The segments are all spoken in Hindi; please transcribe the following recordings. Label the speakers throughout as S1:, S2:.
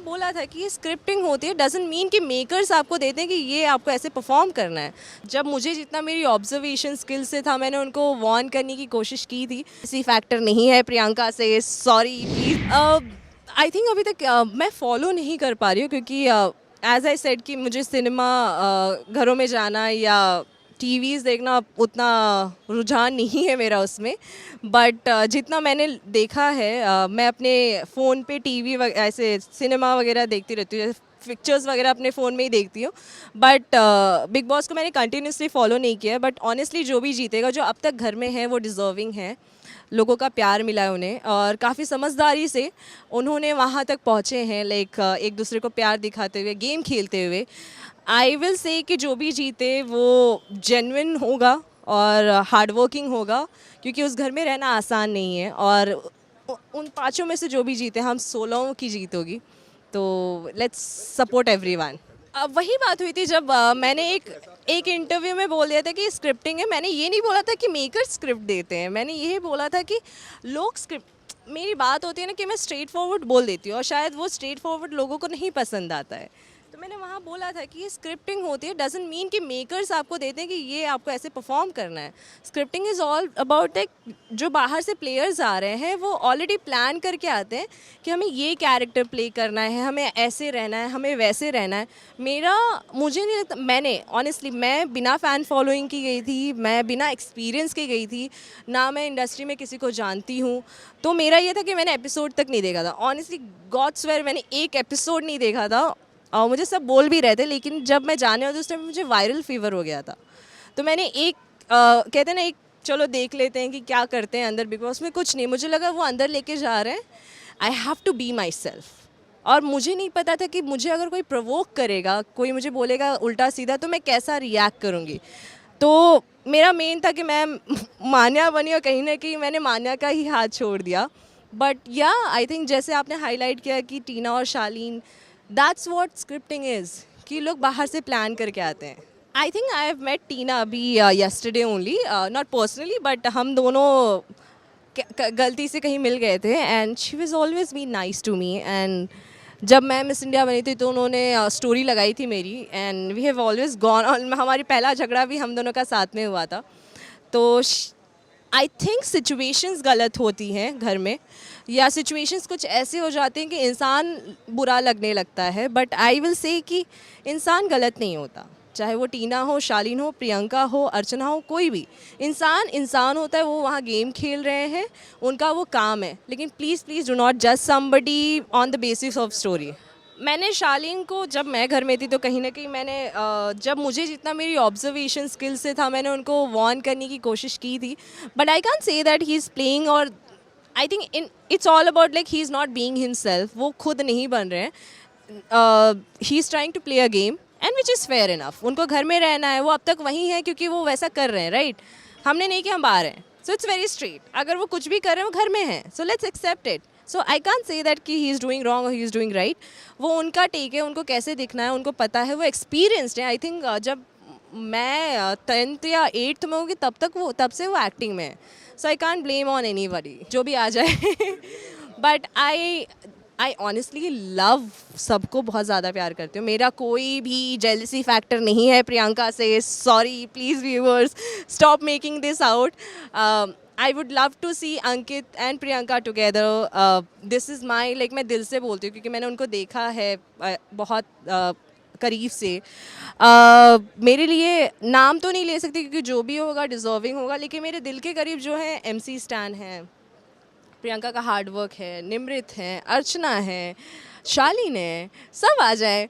S1: बोला था कि ये स्क्रिप्टिंग होती है, डजंट मीन कि मेकर्स आपको देते हैं कि ये आपको ऐसे परफॉर्म करना है। जब मुझे जितना मेरी ऑब्जर्वेशन स्किल से था, मैंने उनको वार्न करने की कोशिश की थी। किसी फैक्टर नहीं है प्रियंका से, सॉरी प्लीज। आई थिंक अभी तक मैं फॉलो नहीं कर पा रही हूँ, क्योंकि एज आई सेड कि मुझे सिनेमा घरों में जाना या टीवीज़ देखना उतना रुझान नहीं है मेरा उसमें। बट जितना मैंने देखा है, मैं अपने फ़ोन पे टीवी ऐसे सिनेमा वगैरह देखती रहती हूँ, पिक्चर्स वगैरह अपने फ़ोन में ही देखती हूँ। बट बिग बॉस को मैंने कंटिन्यूसली फॉलो नहीं किया है। बट ऑनेस्टली जो भी जीतेगा, जो अब तक घर में है, वो डिज़र्विंग है। लोगों का प्यार मिला है उन्हें, और काफ़ी समझदारी से उन्होंने वहाँ तक पहुँचे हैं। लाइक एक दूसरे को प्यार दिखाते हुए, गेम खेलते हुए। आई विल से कि जो भी जीते वो जेन्युइन होगा और हार्ड वर्किंग होगा, क्योंकि उस घर में रहना आसान नहीं है। और उन पाँचों में से जो भी जीते, हम 16 की जीत होगी। तो लेट्स सपोर्ट एवरीवन। अब वही बात हुई थी जब मैंने एक इंटरव्यू में बोल दिया था कि स्क्रिप्टिंग है। मैंने ये नहीं बोला था कि मेकर स्क्रिप्ट देते हैं, मैंने ये बोला था कि लोग स्क्रिप्ट, मेरी बात होती है ना कि मैं स्ट्रेट फॉरवर्ड बोल देती हूँ, और शायद वो स्ट्रेट फॉरवर्ड लोगों को नहीं पसंद आता है। तो मैंने वहाँ बोला था कि ये स्क्रिप्टिंग होती है, डजंट मीन कि मेकर्स आपको देते हैं कि ये आपको ऐसे परफॉर्म करना है। स्क्रिप्टिंग इज़ ऑल अबाउट जो बाहर से प्लेयर्स आ रहे हैं, वो ऑलरेडी प्लान करके आते हैं कि हमें ये कैरेक्टर प्ले करना है, हमें ऐसे रहना है, हमें वैसे रहना है। मुझे नहीं लगता, मैंने ऑनेस्टली, मैं बिना फ़ैन फॉलोइंग की गई थी, मैं बिना एक्सपीरियंस की गई थी, ना मैं इंडस्ट्री में किसी को जानती हूँ। तो मेरा ये था कि मैंने एपिसोड तक नहीं देखा था। ऑनेस्टली गॉड स्वेयर, मैंने एक एपिसोड नहीं देखा था। और मुझे सब बोल भी रहे थे, लेकिन जब मैं जाने वाली उस टाइम मुझे वायरल फीवर हो गया था। तो मैंने कहते हैं ना, एक चलो देख लेते हैं कि क्या करते हैं अंदर बिग बॉस में। कुछ नहीं, मुझे लगा वो अंदर लेके जा रहे हैं। I have to be myself. और मुझे नहीं पता था कि मुझे अगर कोई प्रवोक करेगा, कोई मुझे बोलेगा उल्टा सीधा, तो मैं कैसा रिएक्ट करूँगी। तो मेरा मेन था कि मैं मान्या बनी, और कहीं ना कहीं मैंने मान्या का ही हाथ छोड़ दिया। बट या आई थिंक जैसे आपने हाईलाइट किया कि टीना और Shalin, that's what scripting is, कि लोग बाहर से प्लान करके आते हैं। I think I have met Tina अभी yesterday only, not personally, but हम दोनों गलती से कहीं मिल गए थे। And she was always be nice to me. And जब मैं मिस इंडिया बनी थी तो उन्होंने स्टोरी लगाई थी मेरी, and we have always gone. हमारी पहला झगड़ा भी हम दोनों का साथ में हुआ था। तो आई थिंक सिचुएशंस गलत होती हैं घर में, या सिचुएशंस कुछ ऐसे हो जाते हैं कि इंसान बुरा लगने लगता है। बट आई विल से कि इंसान गलत नहीं होता, चाहे वो टीना हो, शालीन हो, प्रियंका हो, अर्चना हो, कोई भी इंसान इंसान होता है। वो वहाँ गेम खेल रहे हैं, उनका वो काम है। लेकिन प्लीज़ प्लीज़ डू नॉट जज somebody on the basis of story. मैंने शालीन को, जब मैं घर में थी तो कहीं ना कहीं मैंने जब मुझे जितना मेरी ऑब्जर्वेशन स्किल से था, मैंने उनको वार्न करने की कोशिश की थी। But I can't say that he is playing, और I think it's all about like he is not being himself. वो खुद नहीं बन रहे हैं। He is trying to play a game, and which is fair enough. उनको घर में रहना है, वो अब तक वहीं है क्योंकि वो वैसा कर रहे हैं, राइट? हमने नहीं कि हम बाहर हैं। So it's very straight. अगर वो कुछ भी कर रहे हैं, वो घर में हैं, so let's accept it. So I can't say that कि ही इज़ डूइंग रॉन्ग और ही इज़ डूइंग राइट। वो उनका टेक है, उनको कैसे दिखना है उनको पता है, वो एक्सपीरियंसड है। आई थिंक जब मैं 10th या 8th में होगी तब से वो एक्टिंग में है। So I can't blame on anybody, जो भी आ जाए। बट आई ऑनेस्टली लव, सबको बहुत ज़्यादा प्यार करती हूँ। मेरा कोई भी जेलसी फैक्टर नहीं है प्रियंका से। Sorry please viewers, stop making this out. I would love to see Ankit and Priyanka together. This is my, like मैं दिल से बोलती हूँ क्योंकि मैंने उनको देखा है बहुत करीब से। मेरे लिए नाम तो नहीं ले सकती क्योंकि जो भी होगा डिज़र्विंग होगा, लेकिन मेरे दिल के करीब जो है MC स्टैन है, प्रियंका का हार्ड वर्क है, निमृत है, अर्चना है, शालीन है, सब आ जाए।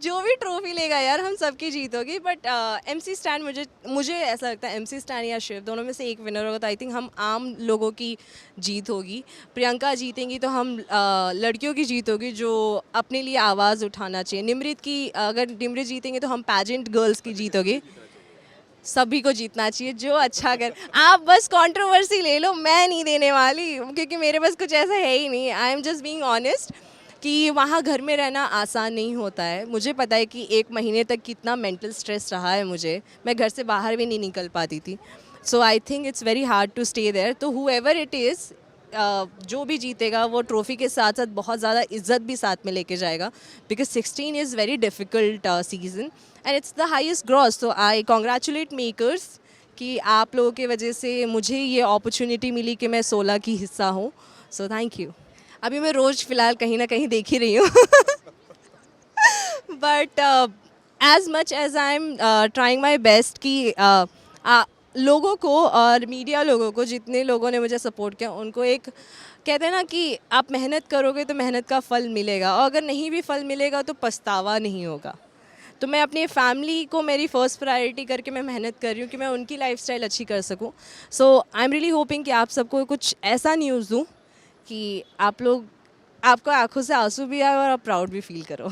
S1: जो भी ट्रॉफी लेगा यार, हम सबकी जीत होगी। बट MC स्टैन, मुझे ऐसा लगता है MC स्टैन या शिव, दोनों में से एक विनर होगा। तो आई थिंक हम आम लोगों की जीत होगी। प्रियंका जीतेंगी तो हम लड़कियों की जीत होगी जो अपने लिए आवाज़ उठाना चाहिए। निमृत की, अगर निमृत जीतेंगे तो हम पैजेंट गर्ल्स की जीत होगी। सभी को जीतना चाहिए जो अच्छा कर। आप बस कंट्रोवर्सी ले लो, मैं नहीं देने वाली क्योंकि मेरे पास कुछ ऐसा है ही नहीं। I am just being honest कि वहाँ घर में रहना आसान नहीं होता है। मुझे पता है कि 1 महीने तक कितना मेंटल स्ट्रेस रहा है मुझे। मैं घर से बाहर भी नहीं निकल पाती थी। So I think it's very hard to stay there. तो हुएवर इट इज़, जो भी जीतेगा वो ट्रॉफी के साथ साथ बहुत ज़्यादा इज्जत भी साथ में लेके जाएगा, because 16 is very difficult season and it's the highest gross. तो आई कॉन्ग्रेचुलेट मेकर्स कि आप लोगों की वजह से मुझे ये अपॉर्चुनिटी मिली कि मैं 16 की हिस्सा हूँ. So thank you. अभी मैं रोज़ फ़िलहाल कहीं ना कहीं देख ही रही हूँ. But as much as I am trying my best कि लोगों को और मीडिया लोगों को, जितने लोगों ने मुझे सपोर्ट किया, उनको एक कहते हैं ना कि आप मेहनत करोगे तो मेहनत का फल मिलेगा, और अगर नहीं भी फल मिलेगा तो पछतावा नहीं होगा. तो मैं अपनी फैमिली को मेरी फर्स्ट प्रायोरिटी करके मैं मेहनत कर रही हूँ कि मैं उनकी लाइफस्टाइल अच्छी कर सकूँ. सो आई एम रियली होपिंग कि आप सबको कुछ ऐसा न्यूज़ दूँ कि आप लोग, आपको आंखों से आंसू भी आए और आप प्राउड भी फील करो.